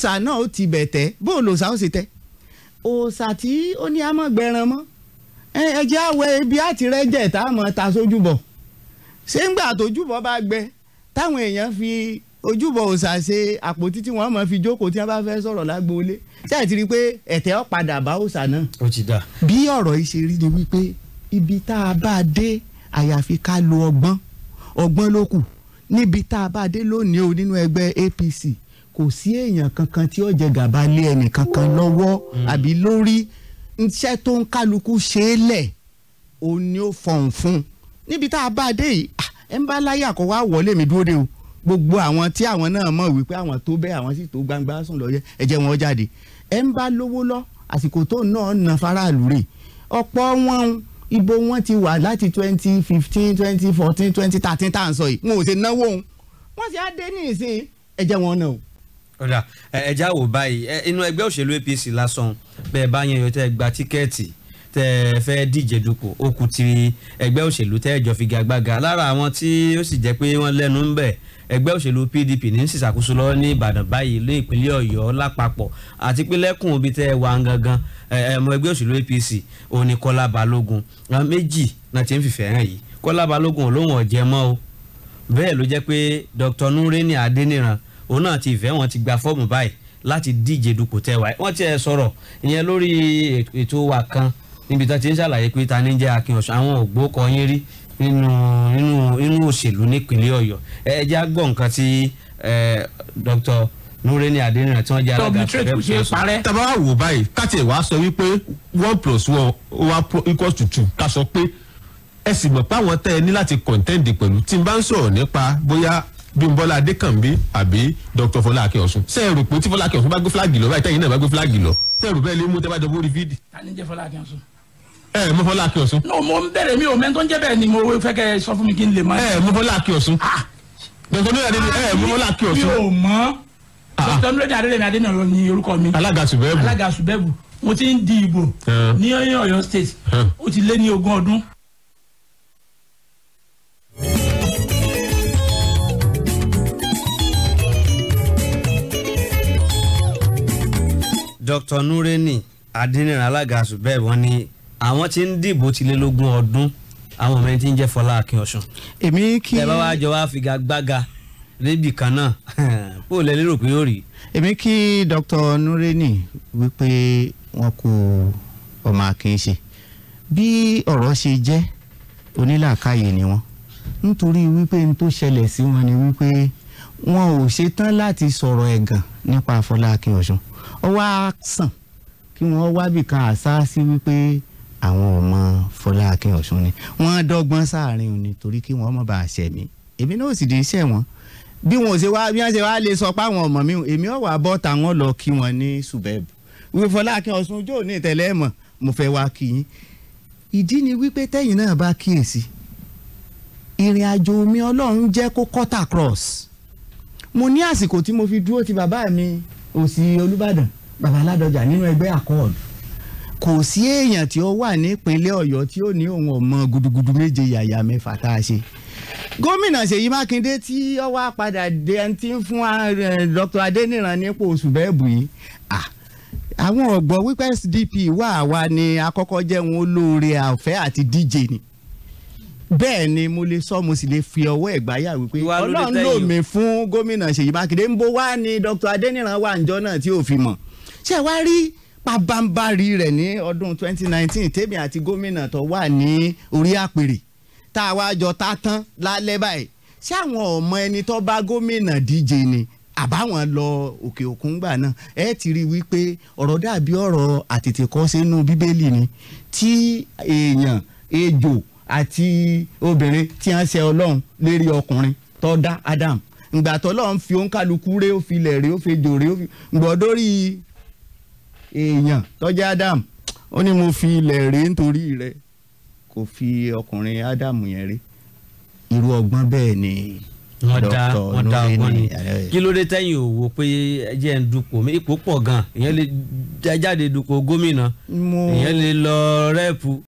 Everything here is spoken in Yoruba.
òòṣà náà ó ti bẹ̀tẹ̀ bó lòòṣà ó ṣe tẹ́ òòṣà tí ó ní àmọ́ gbẹran mọ́ ẹjẹ́ àwẹ̀ ibi àti rẹ́jẹ̀ tá a mọ̀ ta sójúbọ̀ ṣé ń gbà tójúbọ̀ bá gbẹ táwọn èèyàn fi ojúbọ òòṣà ṣe àpótí tí wọ́n máa fi jókòó tí wọ́n bá fẹ́ sọ̀rọ̀ lágbóolé tí ẹ ti rí i pé ẹ̀tẹ̀ ó padà bá òòṣà náà. ó ti dà. bí ọ̀rọ̀ yìí ṣe rí ni wípé ibi tá a bá dé àyàfi ká lo ọgbọ́n ló kù níbi tá a bá dé lónìí o nínú ẹgbẹ́ APC kò sí èèyàn kankan tí ó jẹ gàba lé ẹnì kankan lọ́wọ́ àbí lórí iṣẹ́ tó ń kálukú ṣe é lẹ̀ òun ni ó fọ̀hún fún níbi tá a bá dé yìí ẹ ń bá láyà kó wá wọlé mi dúró de o gbogbo àwọn tí àwọn náà mọ̀ wípé àwọn tó bẹ́ẹ̀ àwọn sì tó gbangba sùn lọ́yẹ́ ẹ jẹ́ wọn jáde ẹ ń bá lówó lọ àsìkò tó náà na faraàlú rè ọ̀pọ̀ wọn ibo wọn ti wà láti 2015 2014 2013 tá à ń sọ yìí wọn ò ṣe náwó òun wọn sì á dé ní ìsìn ẹ jẹ́ wọn náà o. ọ̀dà ẹja wò báyìí inú ẹgbẹ́ òṣèlú APC lásán bẹ́ẹ̀ bá yẹn yóò tẹ́ gba tíkẹ́ẹ̀tì tẹ́ fẹ́ díje dupò ó kù ti ẹgbẹ́ òṣèlú tẹ́ jọ figagbága lára àwọn tí ó sì jẹ́ pé wọ́n lẹ́nu ń bẹ̀ ẹgbẹ́ òṣèlú PDP ní sísàkóso lọ́wọ́ ní Ìbàdàn báyìí lé ìpínlẹ̀ Ọ̀yọ́ lápapọ̀ àti pé lẹ́kùn òbí tẹ́ wà ń gangan ẹmọ ẹgbẹ́ òṣèlú APC òní Kọ́lá Balógun méjì náà ti ń fìfẹ́ hàn yìí Kọ́lá Balógun olóhùn ọ̀jẹ̀ mọ́ o bẹ́ẹ̀ ló jẹ́ pé Dr Nureni Adeniran òun náà ti ìfẹ́ wọn ti gba fọ́ọ̀mù báyìí láti díje dupò tẹ́wà wọ́n ti ẹ̀ sọ̀rọ̀ ìyẹn lórí ètò wa kan níbi tó ti ń ṣàlàyé pé ta ní jẹ́ Akínọ̀sùn àwọn ògbókọ yín rí nínú òṣèlú nípínlẹ̀ Ọ̀yọ́ ẹ jẹ́ àgbọ̀ nǹkan tí Dr Nureni Adeniran tí wọ́n jẹ́ alága ṣe tàbá wà wò báyìí káti ẹ̀ wá sọ wípé 1+1 =2 ká sọ pé ẹ sì mọ̀ pé àwọn tẹ́ ẹ ní láti kọ̀ǹtẹ́ǹdì pẹ̀lú tí n bá ń sọ̀rọ̀ nípa bóyá Bímbọ́lá Adékànbí àbí Dr Fola Akinosun ṣé ẹ rò pé tí Fola Akinosun bá gbé fúláàgì lọ báyìí tẹ́yìn náà bá gbé fúláàgì lọ ṣé ẹ rò bẹ́ẹ̀ lè mú tẹ́ bá jọ bórí fídì. ta ni jẹ́ Fola Akinosun. Mo Fola Akinosun. no mo ń bẹ̀rẹ̀ mi ò mẹ́tọ́ ń jẹ́ bẹ́ẹ̀ ni mo fẹ́ kẹ́ ẹ sọ fún mi kí n lè mọ̀. Mo Fola Akinosun. Dr Nureni mo Fola Akinosun. mi ò mọ̀ Dr Nureni Adeniran ni orúkọ mi. alága Sùbẹ́bù. mo ti ń di ìbò ní Ọ̀yọ́ state ó ti lé ní 20 ọdún. Dr Nureni Adeniran alága Sùbẹ́bù wọ́n ní àwọn tí ń dìbò ti lé 20 ọdún àwọn ọmọ ẹni tí ń jẹ́ Fola Akinosun. èmi kí ẹ bá wá jọ wá figagbága lébi kan náà kó lè lérò pé ó rí. èmi kí Dr Nureni wípé wọn kò ọmọ akínṣe bí ọ̀rọ̀ ṣe jẹ́ onílàákàyè ni wọ́n nítorí wípé n tó ṣẹlẹ̀ sí wọn ni wípé wọn ò ṣetán láti sọ̀rọ̀ ẹ̀gàn nípa Fola Akinosun ó wá sàn kí wọ́n wábì kan àṣà sí wípé àwọn ọmọ Fola Akinosun ni wọ́n dọ́gbọ́n sáàrin òní torí kí wọ́n má bàa ṣẹ̀mí èmi náà sì dé iṣẹ́ wọn bí wọ́n ṣe wá lè sọ pé àwọn ọmọ mi èmi ò wá bọ́ tàwọn lọ kí wọ́n ní Sùbẹ́bù wípé Fola Akinosun ojú òní ìtẹ̀lẹ́ mọ̀ mo fẹ́ wá kí yín ìdí ni wípé tẹ́yìn náà bá kíyèsí ìrìn àjò mi Ọlọ́run jẹ́ kó cut across mo ní àsìkò tí mo fi dúró ti bàbá mi Òsì Olúbàdàn bàbá Ládọjà nínú ẹgbẹ́ Accord kò sí èèyàn tí ó wà nípínlẹ̀ Ọ̀yọ́ tí ó ní òun ọmọ gudugudu méje yàyà mẹ́fà tá a ṣe gómìnà Ṣèyí Mákindé tí ó wá padà dé ẹni tí ń fún Dr Adeniran nípò Sùbẹ́bù yìí àwọn ọ̀gbọ́n wípé SDP wà ní àkọ́kọ́ jẹ́ wọn olóore àfẹ́ àti díje ni bẹ́ẹ̀ ni mo lè sọ mo sì lè fi ọwọ́ ẹ̀gbáyà wípé Ọlọ́run lò mí fún gómìnà Ṣèyí Mákindé ń bó wá ní Dr Adeniran wà níjọ́ náà tí ò fi mọ̀ ṣé wá rí pabambari rẹ̀ ní ọdún 2019 tèmi àti gómìnà tó wà ní orí àpèrè tá a wá jọ tá tán lálẹ́ báyìí ṣé àwọn ọmọ ẹni tó bá gómìnà díje ni àbáwọn lọ òkè òkun gbà náà ẹ ti rí wípé ọ̀rọ̀ dàbí ọ̀rọ̀ àtètèkọ́ sínú bíbélì ni tí èèyàn ejò àti obìnrin tí wọ́n ṣe Ọlọ́run lérí ọkùnrin tó dá Adam ìgbà tó Ọlọ́run fi òǹkàlùkù rẹ̀ ó fi lẹ̀ rẹ̀ ó fi jò rẹ̀ ó fi gbọ́dọ̀rí èèyàn tó jẹ́ Adam ó ní mo fi ilẹ̀ rẹ̀ nítorí rẹ̀ kò fi ọkùnrin Adam yẹn rí irú ọgbọ́n bẹ́ẹ̀ ni wọ́n dá ọgbọ́n ni kí ló dé tẹ́yìn ò wò pé ẹjẹ́ ń dupò ipò pọ̀ gan ìyẹn lè jáde dupò gómìnà ìyẹn lè lọ rẹ́ẹ̀pù